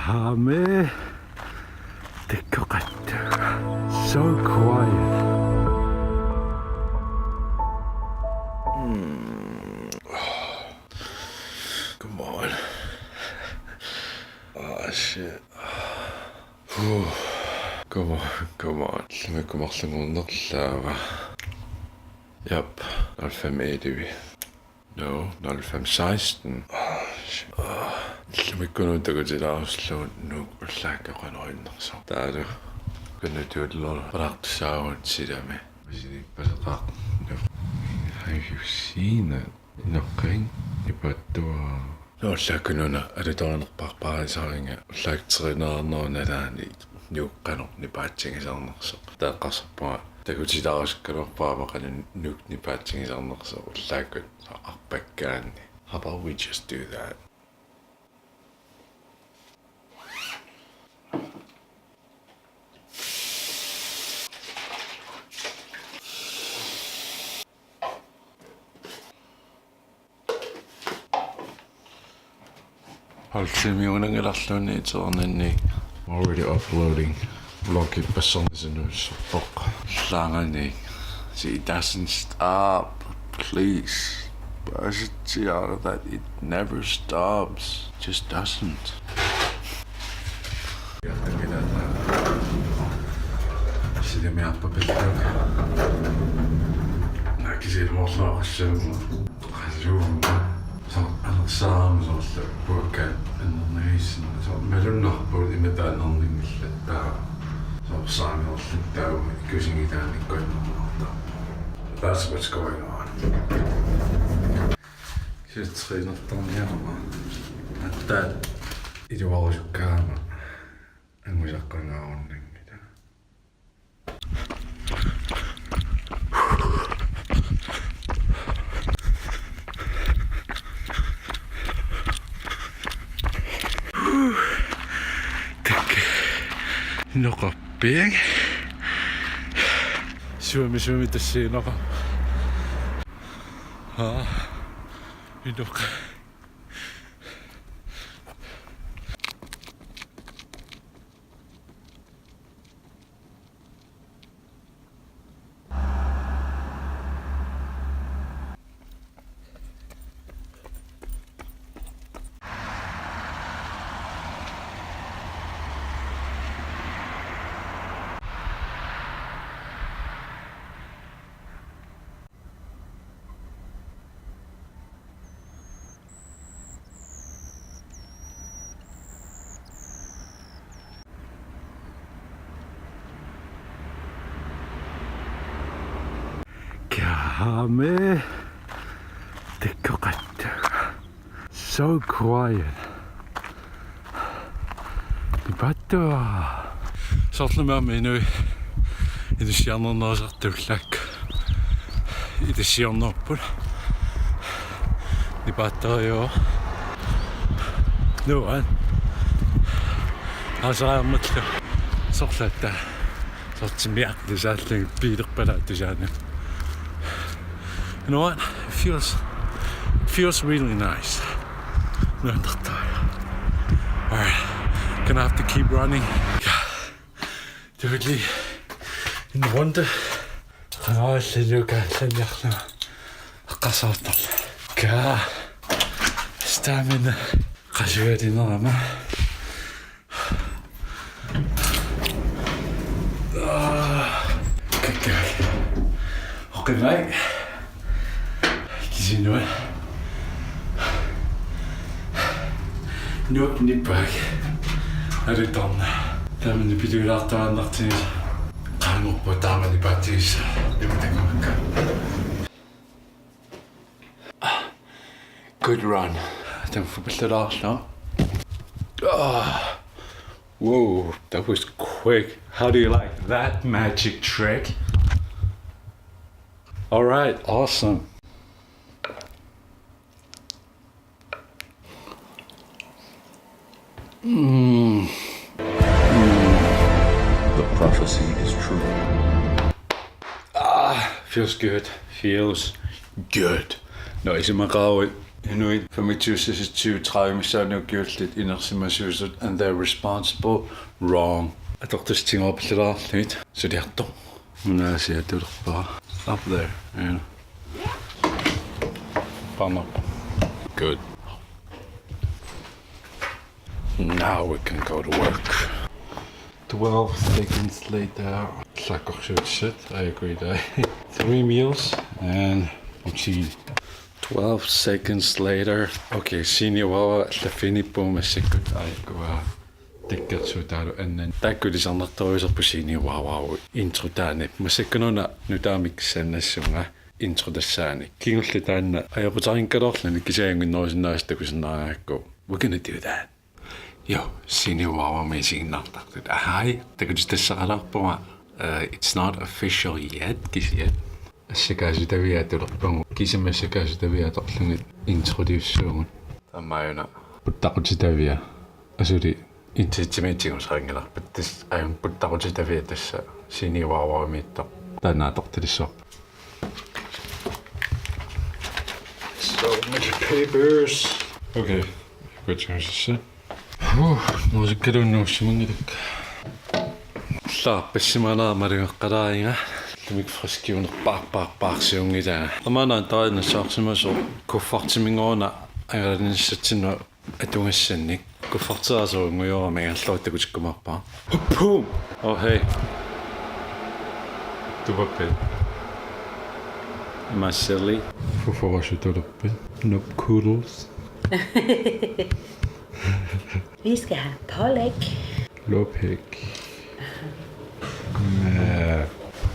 Kame Tekokata. So quiet. Come on. Oh shit. Whew. Come on. Lämikko mahtunut nollaa. Jep, 05 No, 0516. Oh shit. Lämikko nuutakotilausluu nuukullaakkeqanuinnerso. Taalu. Kunnutuullor paraqtussaawut silami. Misinikpaseqaq. Have you seen it? Noqqing ipattua. Nollakununa alutoonerparparisaringa ullaakterineernerunalaani nuuqqano nipaatsingisarnerso. Taaqqarsappa takutilaruskkalorpaavaqanu nuuk nipaatsingisarnerso ullaakut arpakkaanni. How about we just do that? Already uploading vlog See, it doesn't stop. Please. That it never stops. Just doesn't. Samen zoals de boeken en de neus en zo met een nachtboot in met dat dan in het daar zo samen als de touw met de kussing niet aan die kunnen That's what's going on. Ik zit het schreef nog dan helemaal met dat ieder wel eens op kamer en moet je dat kunnen houden denk ik. Nog een ping. Zwemmen te zien nog. Nog. Kame Tekokata. So quiet. Dibattua. Sortlema menu. I de sjannerne satt tullak. I de sjannopper. Dibattua jo. Noen. Asaamatlu. Sortlata. Sortimiak salling piiderpala tusane. You know what? It feels really nice. Alright, gonna have to keep running. Duidelijk in de ronde. Gaan we lukken. Stamina. Ga je weer in allemaal. Kijk. Oké, zien hoor. Nu ook niet bij. Hij doet dan. Dan moet je de video laten aan dat is. Ga nog wat daar met die batteries. Die moet ik nog een Good run. Dan voorbij de laatste. Whoa, that was quick. How do you like that magic trick? Alright, awesome. The prophecy is true. Feels good. No, is in my car. Inuit famituusisitsu 30 missaaniukkiullit inersimasuusut and they're responsible. Wrong. Atortustingoorpalleraarlut suliartor. Munaasiatulerpara. Up there. Yeah. Panna. Good. Now we can go to work. 12 seconds later. Shit, I agree there. 3 meals and cheese. 12 seconds later. Okay, senior Lafinipumasikut Aikua. Tikkatsuutaru ennen. Takkulisarnartoruiserpu senior intrutaani. Masikkununa nutaamiksannassunga intro tassaani. Kingulli taanna ajaputarinkalorlani kisiaangunnorusinnaaristakusinnaariakku. We're gonna do that. Yo, senior meisiginnartartut. Ahai, takutistassaqalarpuma. It's not official yet, kisiat. Assakaasutaviaatulerpungu. Kisimassakaasutaviatorlungit introduceungut. Tammayuna. Puttaqutitavia. Asuli intitimitigunsaringalarpat tas ayun puttaqutitavia tassa senior taanaatortilissuar. So many papers. Okay, good choices. Muusikkaluunnuussimangitak. Passimaanaamalueqqalaariinga tumik friskiunerpaarsiungilaa amaanaan tarinassaarsimaso kuffartimingoona angalanissatsinnu atungassannik kuffarteraasuunguyorama angalluuttakutikkumarpaa boom. Oh hey, tupappi Marcelli fuforasutuluppi nopkudos. Vi skal have pålæg. Lopik.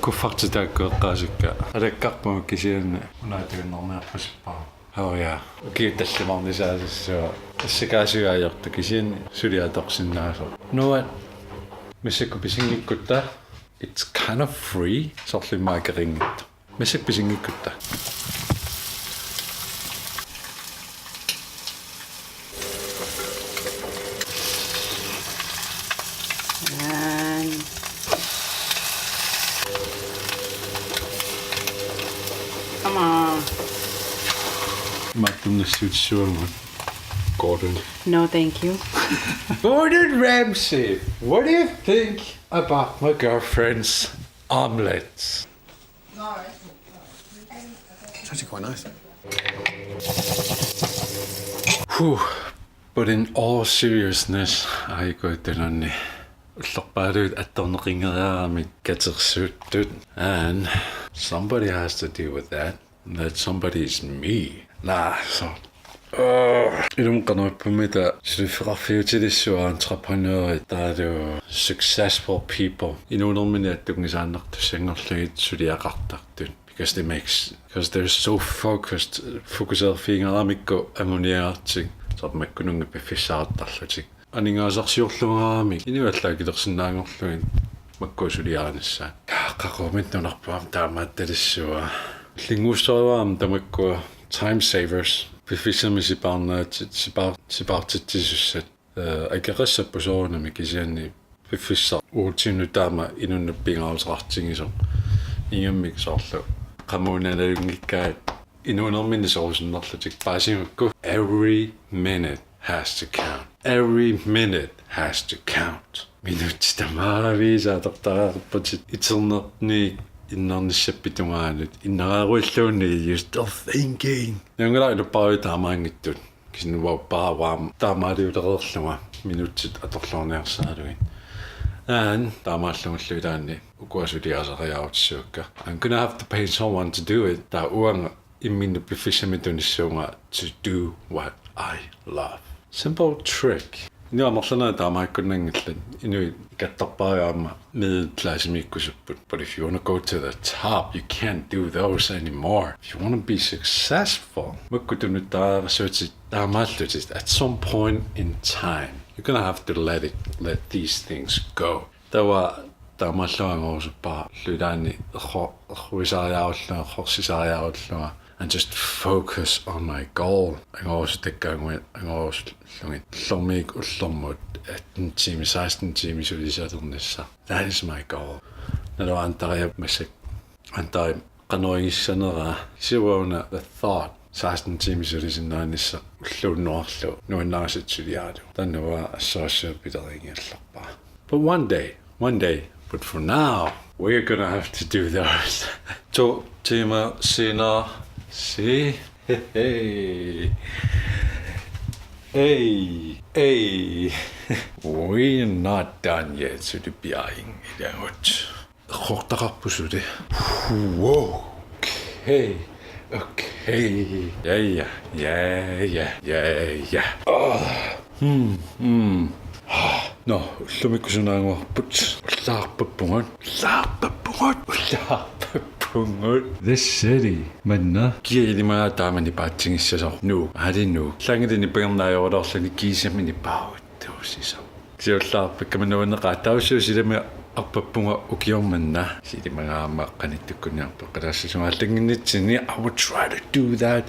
Kuffartitaakkueqqaasikka alakkarpama kisianna unaatuinnernearpusippaa. Oh yeah. Okay, tallimarnisaasissua assakaasugaajortu kisianni suliatorsinnaasor. No what? Missakku pisingikkutta. It's kind of free. Sorlimmaakeriнгittu. Missak pisingikkutta. Come on. Mattumnassutsuangut. Gordon. No, thank you. Gordon Ramsay, what do you think about my girlfriend's omelets? It's actually quite nice. Whew. But in all seriousness, I go to and somebody has to deal with that. And that somebody is me. Nah, so. Entrepreneur, successful people. Because they're so focused Aningaasarsiorlugaami inuallaakilерсинаангорлугин маккуусулиаанассаа qaqumitnunarpaam taamaattalissuа linguussorivaam tamakkuа time savers pifissamisipaarnaat sipaartitsisussat akeqassappusoorunami kisianni piffissar uutiinnu taama inunnappiingaalusartingiso ingammik soorlu qamuunalagungikkaat inuunerminisorusinnerlutik paasimukku every minute has to count. Every minute has to count. Minutitamaavisa tartararputit iternerni innernissappitungaalut innaraaruilluunni you're still thinking. Nangulailu paavitaamaangittut kisinua paawaam taamaaliulererlunga minutit atorlorniarsaaluin. And taamaallungulluitaanni ukuasuliaasariaarutsuukka. I'm gonna have to pay someone to do it. Ta uanga imminnuppiffissamitunissuunga to do what I love. Simple trick. But if you want to go to the top, you can't do those anymore. If you want to be successful, at some point in time, you're gonna have to let these things go. And just focus on my goal. That is my goal. The thought 16 tiimisulisinnaanisса ulluunnuarlu nuinnaasitsiliaalu tannuwa assoorsuupileringiallorpaa. But one day, but for now, we're gonna have to do those. So, Tima, Sina, see? Hey. We're not done yet, so the byaing ilangut. Khortaqarpusuli. Whoa. Okay. Yeah. No, lumikusunaanguarput. Laarpappungut. This city, manna. Kiilimaa taamani paatsingissaso. Nu, adinu. Langilini pernaajoorlorlani kiisamini paawattuusisa. Siullaarpikkamannuanneqaa taussuusilami arpappunga ukiormanna. Silimagaama qanittukkunniarpa qalaassusungaallanginiitsini. I would try to do that.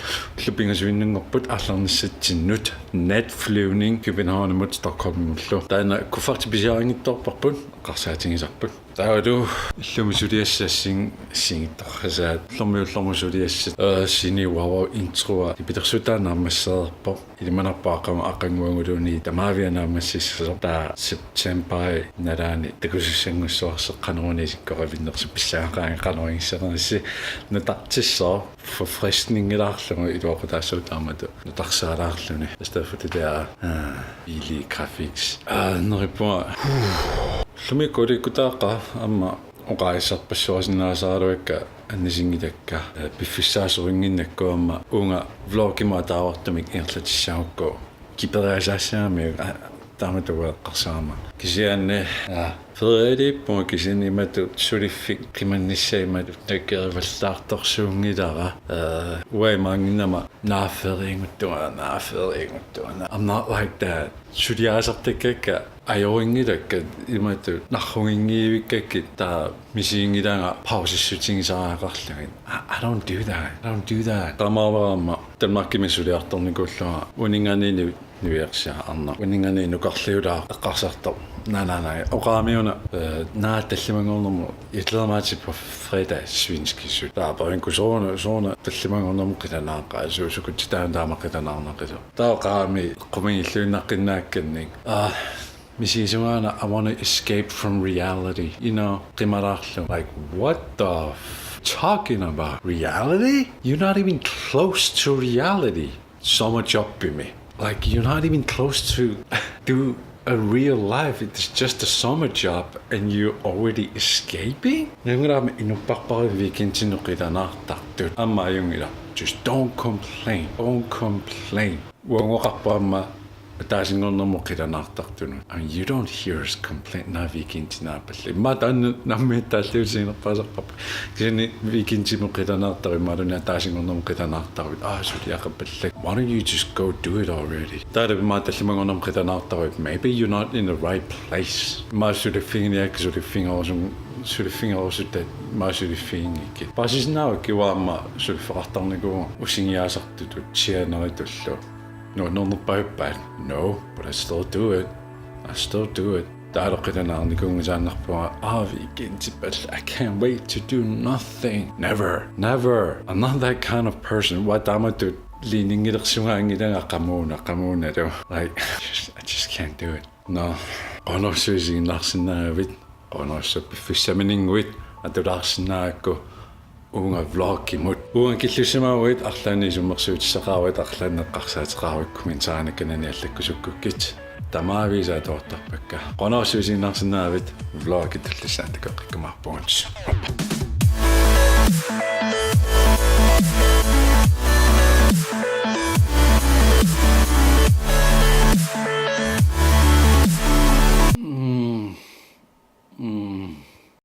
Lupingasuinnungorput arlarnissatsinnut. Netflyvning København mod Stockholm-mullu. Taana kuffartipisiaringittorparput qarsaatingisarput. Taadu illumisuliassassin singittorrasaat lormiullormusuliassat siniuava introa ipitersutaanaammassaerpo ilimanarpaaqama aqanguanguluuni tamaavianaammassissasor taa September nalaani takusissangussuarseqqanuunisikkoravinnersu pissaaqaangi qanuingisseqernissi natartissoo forfriskningilaarlugu iluoqutaassuutaamatu natarsaalaarluni i stedet for det der billige graphics neripua lumikkulikutaaqa amma oqaissarpassuasinnaasaaruikka annisingitakka piffissaasuringinnakku amma unga vlogima taavartumik irlatissaukku kiperiasaassiami taamatueqqarsaama kisianne Frederiippunga kisinimatu suliffik qimannissaimat nakerivallaartorsuungilara uaimaanginnama naafferiinguttuana I'm not like that suliaasartikkakka ajoringilakka imatu narrungingiivikkakki taa misiingilanga pausissutigisaaqarlugin I don't do that qamaavaramma talmarkimisuliartornikullua uninganiini nuiarsia arna uninganiini nuqarliulaa eqqarsartor Nej. Oqaamiuna naattallimangornermu itledermaati på fredag svinskisut. Der er bare en kusoona tallimangornermu qitanaaqa suusukutitaun taamaqqitanarnaqisu. Taoqaami qumingilluinnaqqinnaakkanning. Misiisugaana I want to escape from reality. You know, qimararlu. Like what the talking about? Reality? You're not even close to reality. So much up in me. Like you're not even close to do a real life. It's just a summer job and you're already escaping? Just don't complain. And you don't hear us complain. Why don't you just go do it already? Maybe you're not in the right place. Surifingausutta maasurifiingikki pasisnaakkiwaamma surifartarniku usingiaasartutut sianeritullu nuornerpaiuppaat no but I still do it taaloqqitanаарnikungisaannarpua weekendipall I can't wait to do nothing never I'm not that kind of person watamatut liningilersungaangilanga qamuuna like I just can't do it no qonorsuusiginnaarsinnaavit qonorsuppiffissaminingwit atulaarsinnaakku unga vlogimut unga killusimauit arlaani summersuutissaqaawit arlaanneqqarsaateqaawikkumin saanakkanani allakkusukkukit tamaaviisaa toortarpakka qonorsuusiginnaarsinnaavit vlogit allissaataqeqqikkumarpungut